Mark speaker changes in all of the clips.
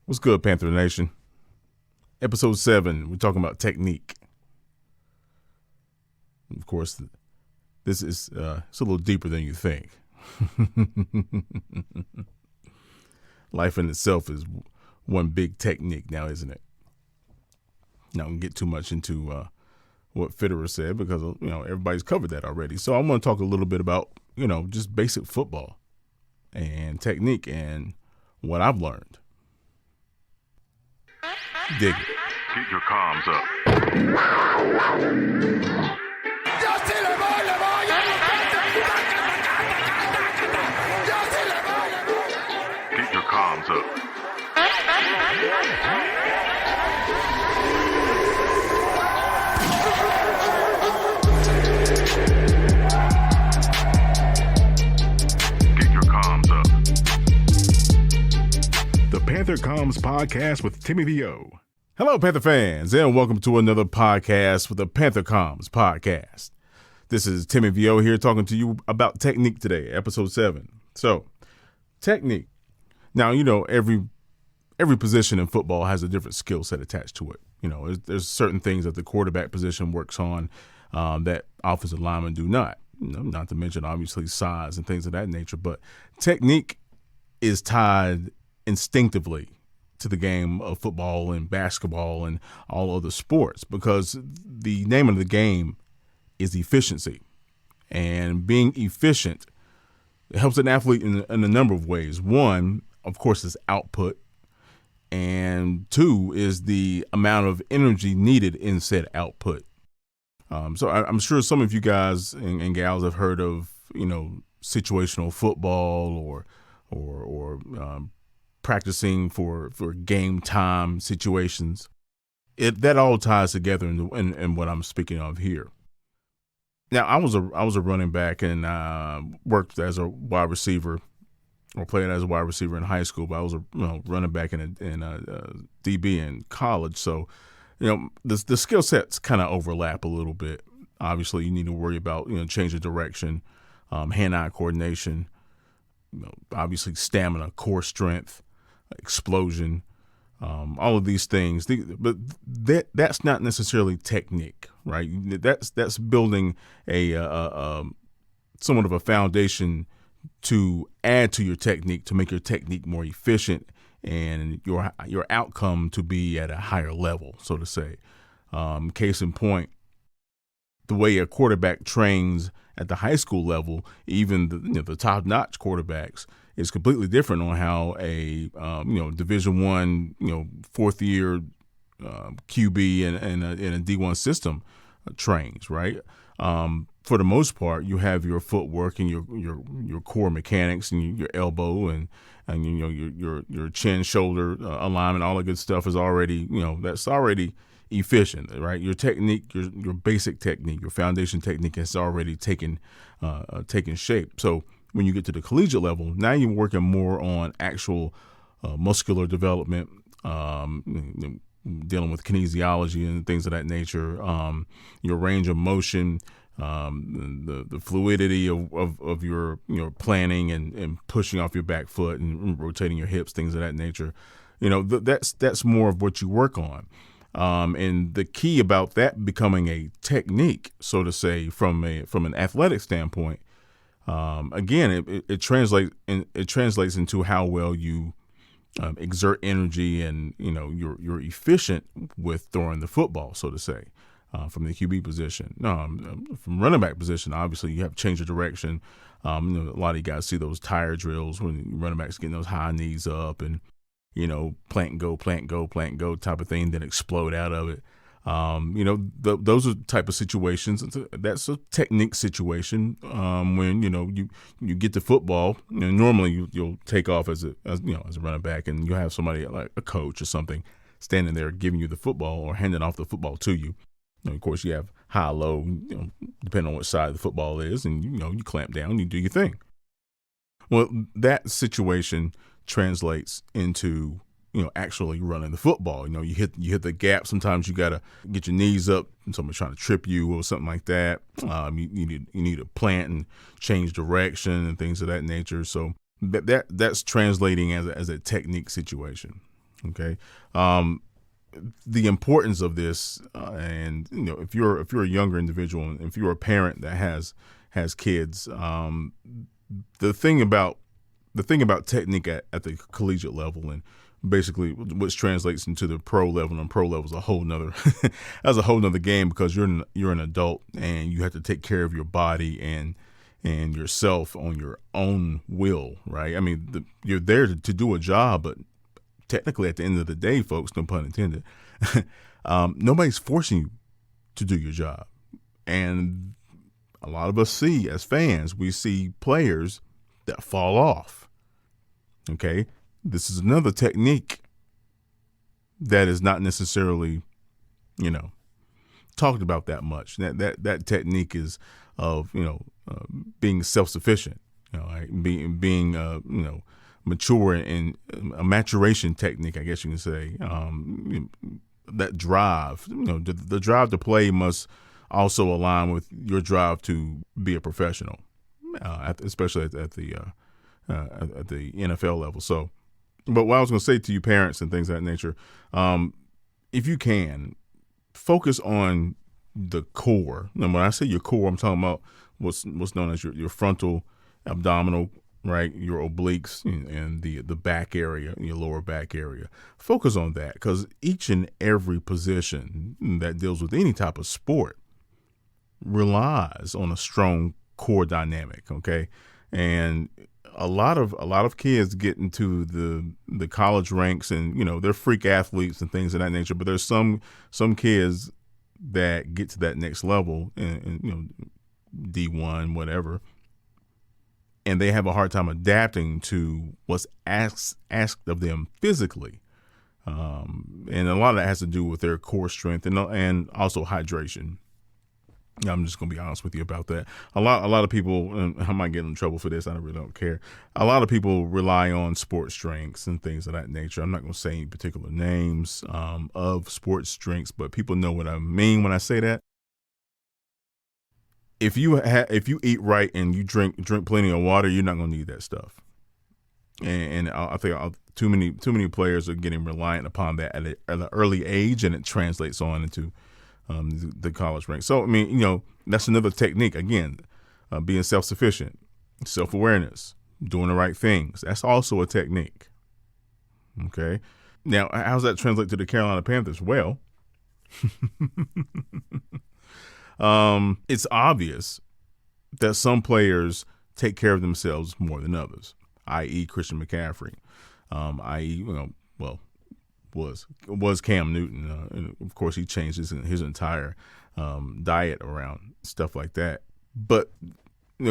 Speaker 1: What's good, Panther Nation? Episode 7, we're talking about technique. Of course, this is it's a little deeper than you think. Life in itself is one big technique now, isn't it? Not going to get too much into what Fitterer said because, everybody's covered that already. So I want to talk a little bit about, just basic football and technique and what I've learned. Dig it.
Speaker 2: Keep your comms up. Keep your comms up. Keep your comms up.
Speaker 3: The Panther Comms Podcast with Timmy VO.
Speaker 1: Hello, Panther fans, and welcome to another podcast with the Panther Comms Podcast. This is Timmy VO here talking to you about technique today, episode 7. So, technique. Now, every position in football has a different skill set attached to it. There's certain things that the quarterback position works on that offensive linemen do not. Not to mention, obviously, size and things of that nature. But technique is tied instinctively to the game of football and basketball and all other sports because the name of the game is efficiency. And being efficient helps an athlete in a number of ways. One, of course, is output. And 2 is the amount of energy needed in said output. So I'm sure some of you guys and gals have heard of, situational football or practicing for game time situations. That all ties together in what I'm speaking of here. Now, I was a running back and worked as a wide receiver, or played as a wide receiver in high school. But I was a running back in DB in college. So, the skill sets kind of overlap a little bit. Obviously, you need to worry about change of direction, hand-eye coordination, obviously stamina, core strength, explosion, all of these things. But that's not necessarily technique, right? That's building a somewhat of a foundation to add to your technique to make your technique more efficient and your outcome to be at a higher level, so to say. Case in point, the way a quarterback trains at the high school level, even the top-notch quarterbacks, is completely different on how a Division I, fourth year QB in a D1 system trains, right? For the most part, you have your footwork and your core mechanics and your elbow and your chin shoulder alignment, all the good stuff is already that's already efficient, right? Your technique, your basic technique, your foundation technique has already taken shape. So when you get to the collegiate level, now you're working more on actual muscular development, dealing with kinesiology and things of that nature, your range of motion, the fluidity of your planning and pushing off your back foot and rotating your hips, things of that nature. That's more of what you work on. And the key about that becoming a technique, so to say, from an athletic standpoint, again, it translates into how well you exert energy and you're efficient with throwing the football, so to say, from the QB position. From running back position, obviously you have change of direction. A lot of you guys see those tire drills when running backs getting those high knees up and plant and go type of thing, then explode out of it. Those are the type of situations. That's a technique situation. When you get the football, normally you'll take off as a running back, and you have somebody like a coach or something standing there giving you the football or handing off the football to you. Of course, you have high, low, depending on which side the football is, and you clamp down, you do your thing. Well, that situation translates into actually running the football. You hit the gap. Sometimes you gotta get your knees up and somebody's trying to trip you or something like that. You need to plant and change direction and things of that nature. So that's translating as a technique situation. Okay. The importance of this, and if you're a younger individual, and if you're a parent that has kids, the thing about technique at the collegiate level, and basically which translates into the pro level, and pro level is a whole nother that's a whole nother game, because you're an adult and you have to take care of your body and yourself on your own will, right? I mean, you're there to do a job, but technically at the end of the day, folks, no pun intended, nobody's forcing you to do your job. And a lot of us see, as fans, we see players that fall off. Okay. This is another technique that is not necessarily, talked about that much. That technique is of, being self-sufficient, right? being mature, and a maturation technique, I guess you can say. That drive, the drive to play must also align with your drive to be a professional, especially at the NFL level. So, but what I was going to say to you, parents and things of that nature, if you can, focus on the core. And when I say your core, I'm talking about what's known as your frontal, abdominal, right? Your obliques and the back area, your lower back area. Focus on that, because each and every position that deals with any type of sport relies on a strong core dynamic. Okay. And a lot of kids get into the college ranks, and they're freak athletes and things of that nature. But there's some kids that get to that next level, and D1, whatever, and they have a hard time adapting to what's asked of them physically, and a lot of that has to do with their core strength and also hydration. I'm just going to be honest with you about that. A lot of people, and I might get in trouble for this, I really don't care. A lot of people rely on sports drinks and things of that nature. I'm not going to say any particular names of sports drinks, but people know what I mean when I say that. If you eat right and you drink plenty of water, you're not going to need that stuff. And I think too many players are getting reliant upon that at an early age, and it translates on into the college ranks. So, I mean, that's another technique. Again, being self-sufficient, self-awareness, doing the right things. That's also a technique. Okay. Now, how does that translate to the Carolina Panthers? Well, it's obvious that some players take care of themselves more than others, i.e. Christian McCaffrey, i.e., was Cam Newton. And of course, he changed his entire diet around stuff like that. But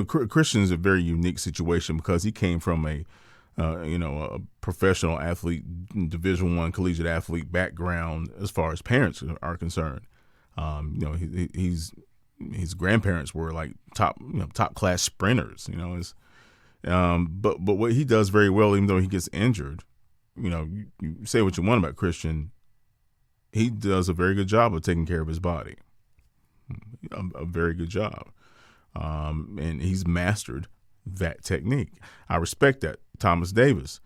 Speaker 1: Christian is a very unique situation, because he came from a professional athlete, Division I collegiate athlete background as far as parents are concerned. His grandparents were like top class sprinters. But what he does very well, even though he gets injured. You say what you want about Christian, he does a very good job of taking care of his body, a very good job, and he's mastered that technique. I respect that. Thomas Davis,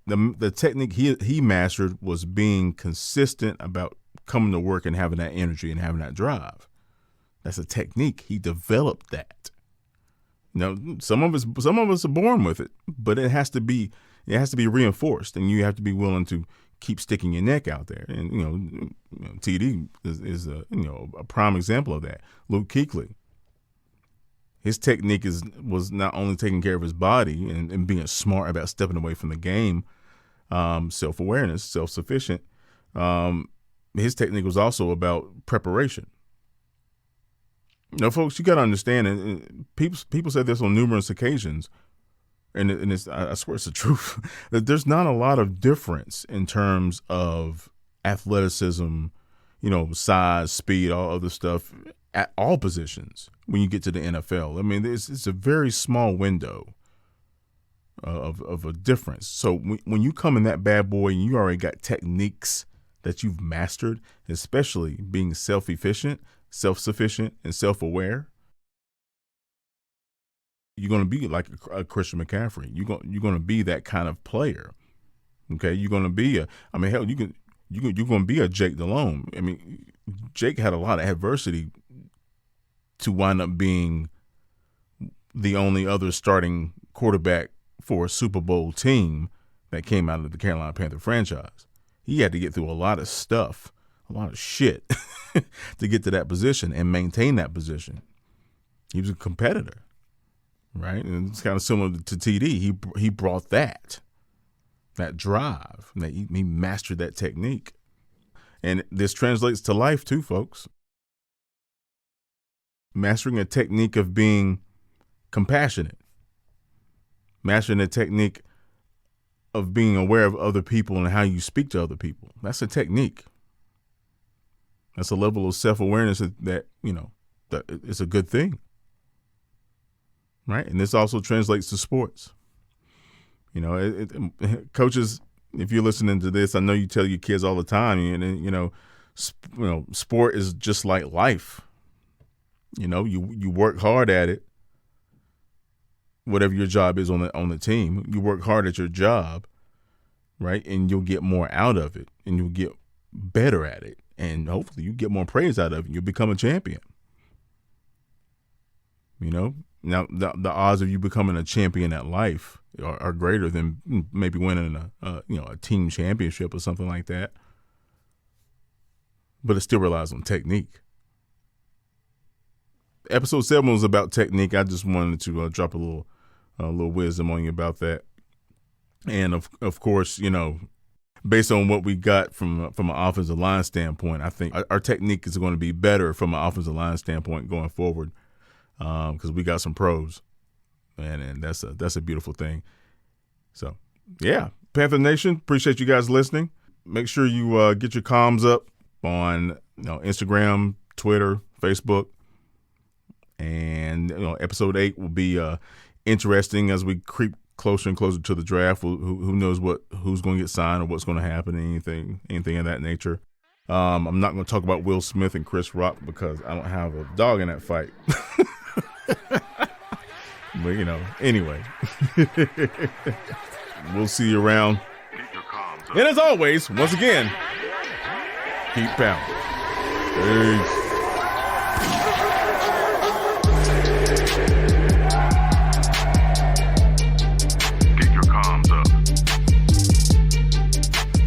Speaker 1: the technique he mastered was being consistent about coming to work and having that energy and having that drive. That's a technique. He developed that. Some of us are born with it, but it has to be reinforced, and you have to be willing to keep sticking your neck out there. And TD is a prime example of that. Luke Kuechly, his technique was not only taking care of his body and being smart about stepping away from the game, self-awareness, self-sufficient. His technique was also about preparation. Folks, you got to understand, and people say this on numerous occasions, and it's, I swear it's the truth, that there's not a lot of difference in terms of athleticism, size, speed, all other stuff at all positions when you get to the NFL. I mean, it's a very small window of a difference. So when you come in that bad boy and you already got techniques that you've mastered, especially being self-efficient, self-sufficient, and self-aware, you're going to be like a Christian McCaffrey. You're going to be that kind of player. Okay, you're gonna be hell, you're gonna be a Jake Delhomme. I mean, Jake had a lot of adversity to wind up being the only other starting quarterback for a Super Bowl team that came out of the Carolina Panther franchise. He had to get through a lot of stuff, a lot of shit to get to that position and maintain that position. He was a competitor, right? And it's kind of similar to TD. He brought that drive, and he mastered that technique. And this translates to life too, folks. Mastering a technique of being compassionate. Mastering a technique of being aware of other people and how you speak to other people. That's a technique. That's a level of self-awareness that it's a good thing. Right? And this also translates to sports. Coaches, if you're listening to this, I know you tell your kids all the time, sport is just like life. You work hard at it. Whatever your job is on the team, you work hard at your job, right? And you'll get more out of it, and you'll get better at it, and hopefully you get more praise out of it. You'll become a champion. Now the odds of you becoming a champion at life are greater than maybe winning a team championship or something like that. But it still relies on technique. Episode 7 was about technique. I just wanted to drop a little wisdom on you about that. And of course, based on what we got from an offensive line standpoint, I think our technique is going to be better from an offensive line standpoint going forward, because we got some pros, and that's a beautiful thing. So, yeah, Panther Nation, appreciate you guys listening. Make sure you get your comms up on Instagram, Twitter, Facebook. And episode 8 will be interesting as we creep closer and closer to the draft. Who knows who's going to get signed or what's going to happen, anything of that nature. I'm not going to talk about Will Smith and Chris Rock because I don't have a dog in that fight. But anyway, we'll see you around. And as always, once again, keep pounding. Peace.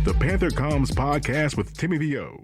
Speaker 3: The Panther Comms Podcast with Timmy VO.